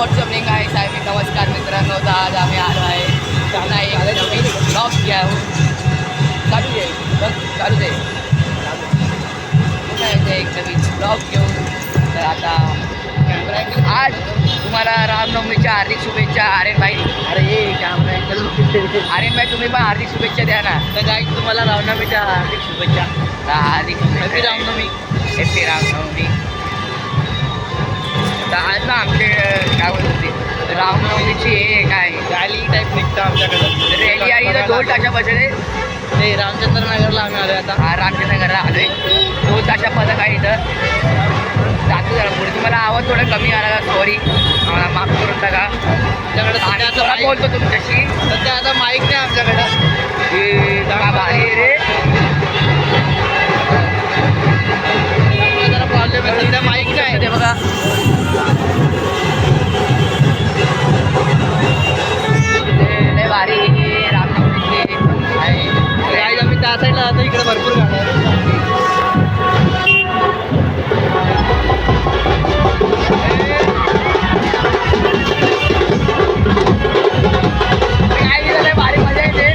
WhatsApp link आहे साहेब. नमस्कार मित्रांनो, तर आज आम्ही आलो आहे पुन्हा एक नवीन ब्लॉग घ्या चालू दे चालू दे पुन्हा एक नवीन ब्लॉग घेऊन. तर आता आज तुम्हाला रामनवमीच्या हार्दिक शुभेच्छा. आर्यन भाई, अरे कॅमेरा आर्यन भाई तुम्ही पण हार्दिक शुभेच्छा द्या ना. तर काय तुम्हाला रामनवमीच्या हार्दिक शुभेच्छा. हार्दिक हॅपी रामनवमी. हॅपी रामनवमी. तर आज ना आमचे काय बोलत होते रामनवमीची हे काय रॅली टाईप निघतं आमच्याकडं. रॅली आहे तर 2 ताशा बसले. ते रामचंद्र नगरला आम्ही आलो आता. हा रामचंद्र नगरला आलो आहे. 2 ताशा पदक आहे इथं. जातो जरा पुढे. तुम्हाला आवाज थोडा कमी आला का सॉरी, आम्हाला माफ करून टाका. आमच्याकडे थोडा बोलतो तुमच्याशी. सध्या आता माईक नाही आमच्याकडं. का भारी रे. जरा प्रॉब्लेम आहे, सध्या माईक नाही ते बघा लय भारी रामनवमीची आहे. गाईज आम्ही त्या साईडला जातो. इकडे भरपूर गाड्या आहेत. लय भारी मजा येते.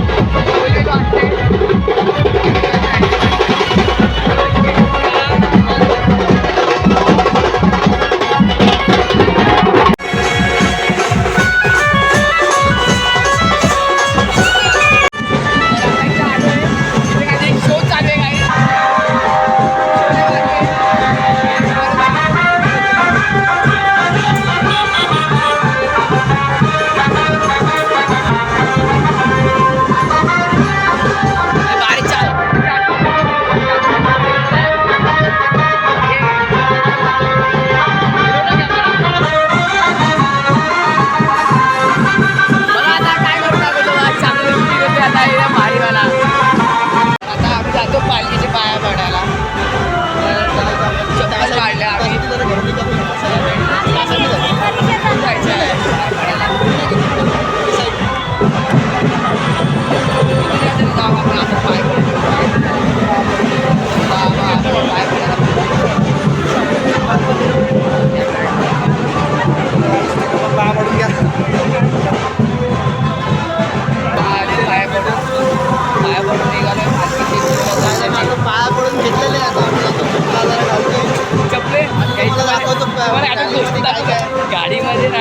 गाडीमध्ये ना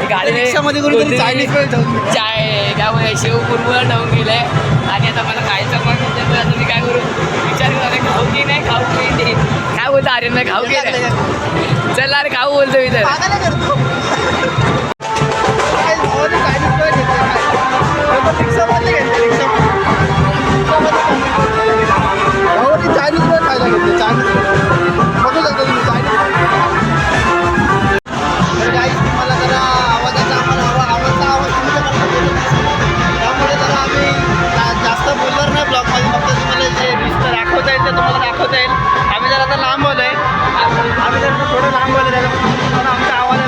गाडी रिक्षामध्ये कोणीतरी चायनीज चाय काय बोलाय शेव कुरमुरा ठेवून गेले आणि आता मला खायचं पण म्हणजे आता मी काय करू विचार करतो खाऊ की नाही खाऊ की नाही. काय बोलतो आर्यन नाही खाऊ की नाही. चल अरे खाऊ बोलतो मी तर. दाखवता येईल. आम्ही जर आता लांब आलोय. आम्ही जर थोडं लांब आलो आमचा आवाज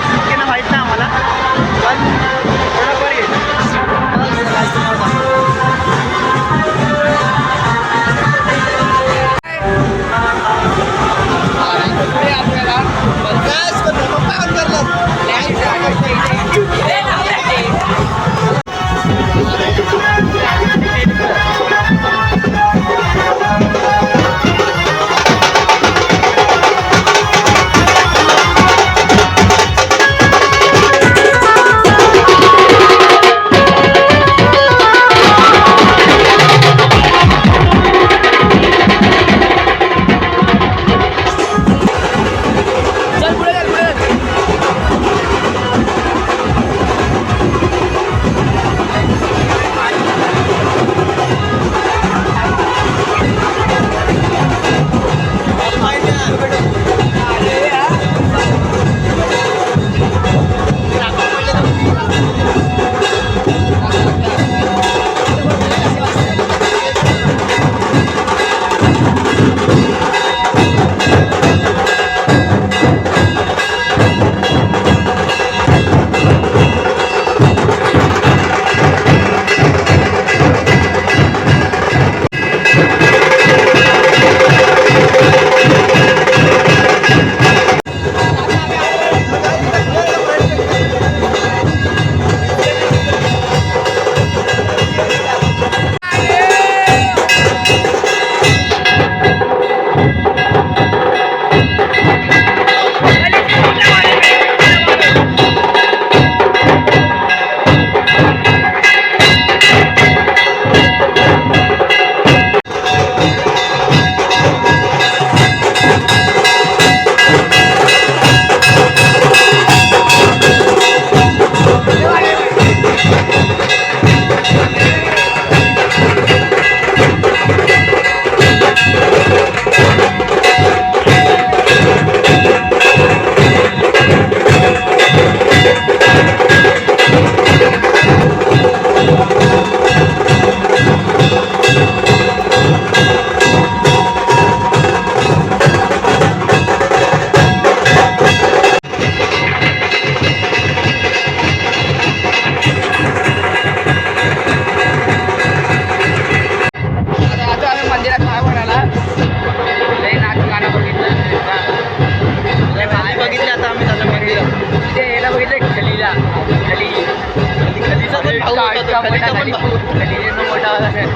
इतका होता तो, इतका मोठा खलीचा पण भाऊ. खलीचा मोठा होता सर.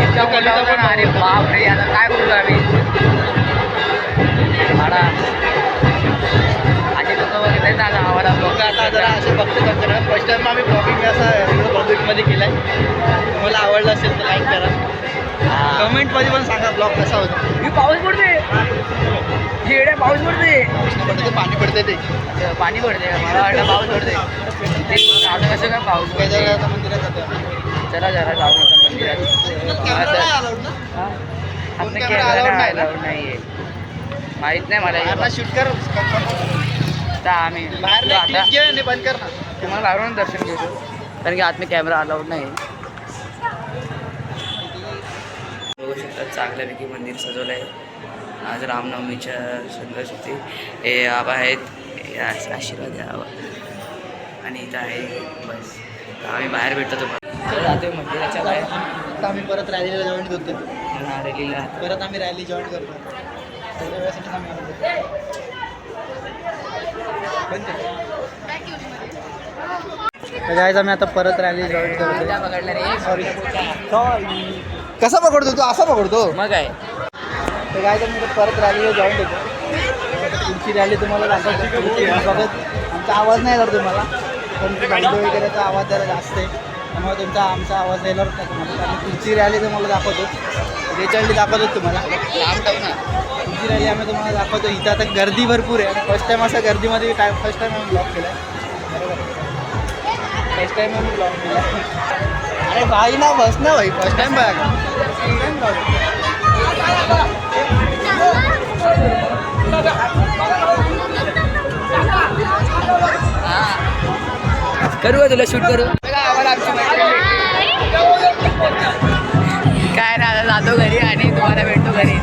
इतका मोठा होता ना, अरे बापरे, आता काय करू आम्ही आडा आधी लोक बघितले ना आता आम्हाला लोक आता जरा असे बघते करतात. फर्स्ट टाइम आम्ही ब्लॉगिंग असं पब्लिकमध्ये केलाय. तुम्हाला आवडलं असेल तर लाईक करा. कमेंटमध्ये पण सांगा ब्लॉग कसा होता. मी पाऊस पडते येड्या पाऊस पडते पडते पाणी पडते ते अच्छा, पाणी पडते मला वाटलं पाऊस पडते ते आता कसं काय पाऊस पडते आता मंदिरात जातो. चला जरा जाऊ नका मंदिरात हा? आपलं camera कॅमेरा allowed नाही. अलाउड नाही आहे माहीत नाही मला बाहेरला शूट कर. आता आम्ही बाहेरला आता क्लिप घे आणि बंद कर ना. तुम्हाला बाहेरून दर्शन घेतो कारण की आतमध्ये कॅमेरा अलाउड नाही बघू शकता चांगल्यापैकी मंदिर सजवलं आहे आज रामनवमीच्या संघर्ष होते हे आबा आहेत हे आशीर्वाद द्यावा आणि इथं आहे बस आम्ही बाहेर भेटतो तुम्हाला जातो मंदिराच्या बाहेर आता आम्ही परत रॅलीला जॉईन होतो. रॅलीला परत आम्ही रॅली जॉईन करतो. तेवढ्या वेळेसाठी आम्ही आलो. तर guys, आम्ही आता परत रॅली जॉईन करतो. पकडलं रे सॉरी कसा पकडतो तू असा पकडतो. मग आहे तर काय तर मी परत रॅलीला जॉईन होतो. तुमची रॅली तुम्हाला दाखवतो. बघत आमचा आवाज नाही येणार तुम्हाला पण बंद वगैरेचा आवाज जरा जास्त आहे त्यामुळे आमचा आवाज येणारच नाही तुम्हाला. कारण तुमची रॅली तुम्हाला दाखवतो. रिचल्डी दाखवतो तुम्हाला. तुमची रॅली आम्ही तुम्हाला दाखवतो. इथं आता गर्दी भरपूर आहे. फर्स्ट टाईम असं गर्दीमध्ये फर्स्ट टाईम आम्ही ब्लॉग केला आहे. बरोबर फर्स्ट टाईम आम्ही ब्लॉग केला. अरे भाई ना बस ना भाई फर्स्ट टाइम बघ. करू का तुला शूट करू काय ना आता जातो घरी आणि तुम्हाला भेटतो घरी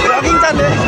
ब्लॉगिंग चालू आहे.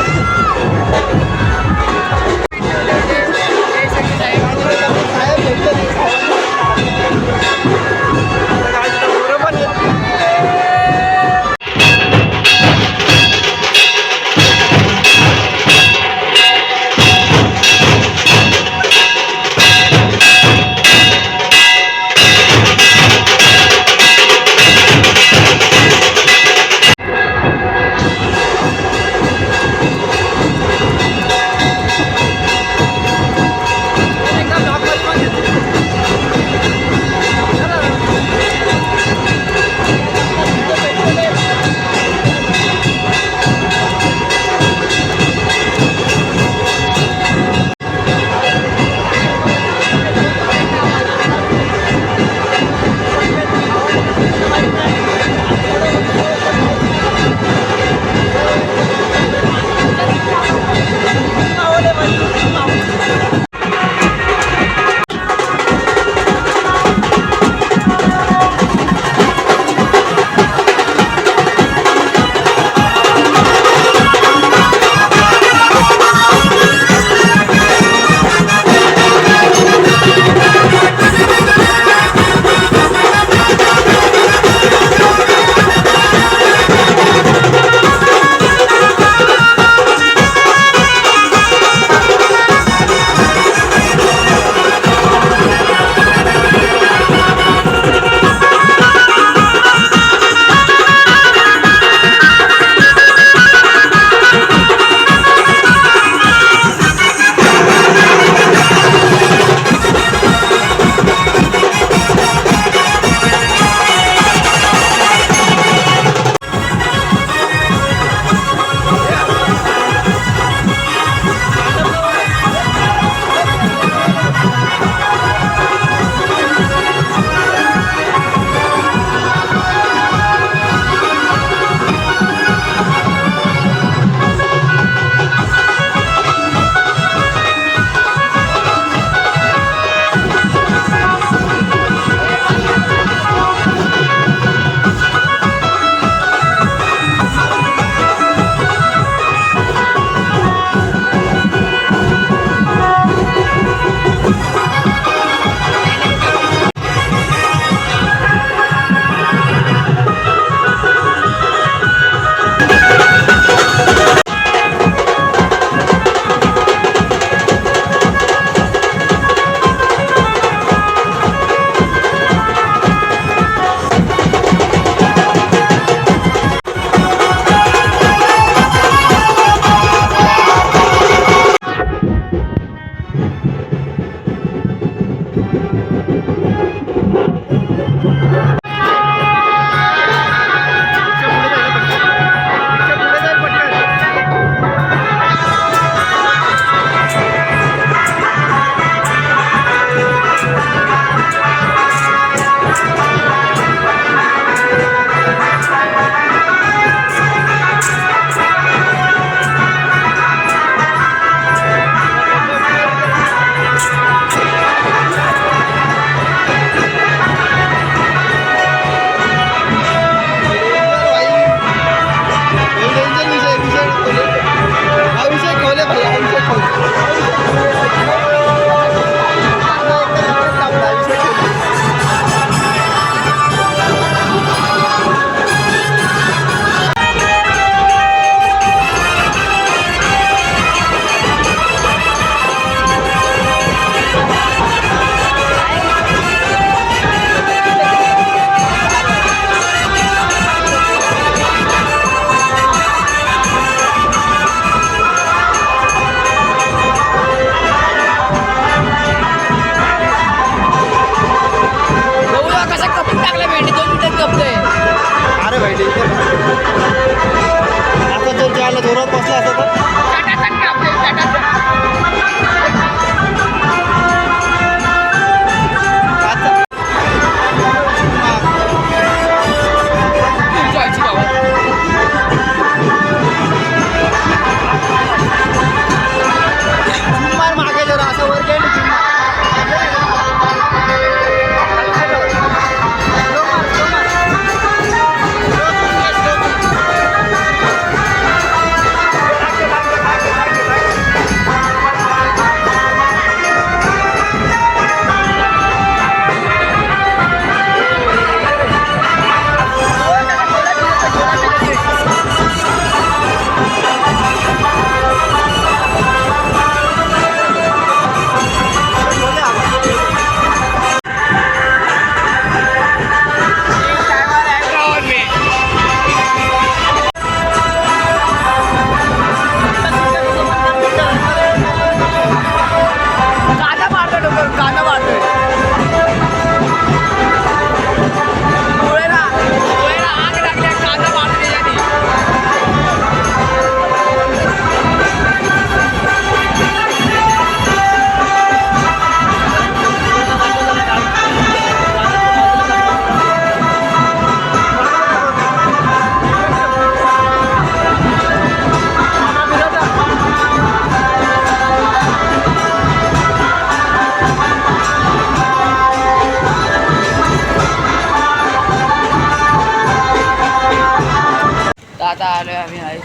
आता आलोय आम्ही काय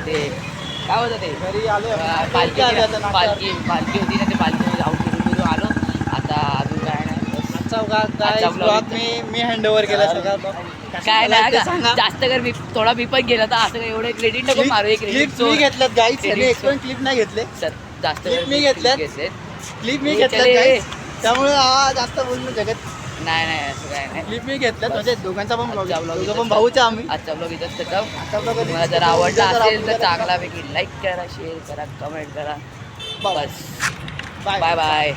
ते काय होतं ते घरी आलो पालखी पालखी पालखी होती ना ते पालखीमध्ये जाऊन फिरून आलो. आता अजून काय नाही बस. आजचा ब्लॉग मी हँडओव्हर केला सगळा ब्लॉग काय नाही का जास्त कर मी थोडा मी पण गेला तर असं काही एवढे क्रेडिट नको मारू. एक क्लिप मी घेतल्यात गाईस, एक पण क्लिप नाही घेतले. सर जास्त Clip मी घेतल्यात. क्लिप मी घेतल्यात गाईस, त्यामुळे जास्त बोलणं जगत नाही नाही असं काय नाही. क्लिप मी घेतल्यात. म्हणजे दोघांचा पण ब्लॉग, आजचा vlog दोघं इथंच पण भाऊचा आम्ही. आजचा ब्लॉग इथंच खतम. आजचा vlog तुम्हाला जर आवडला असेल तर चांगलापैकी लाईक करा, शेअर करा, कमेंट करा. बस बाय बाय बाय.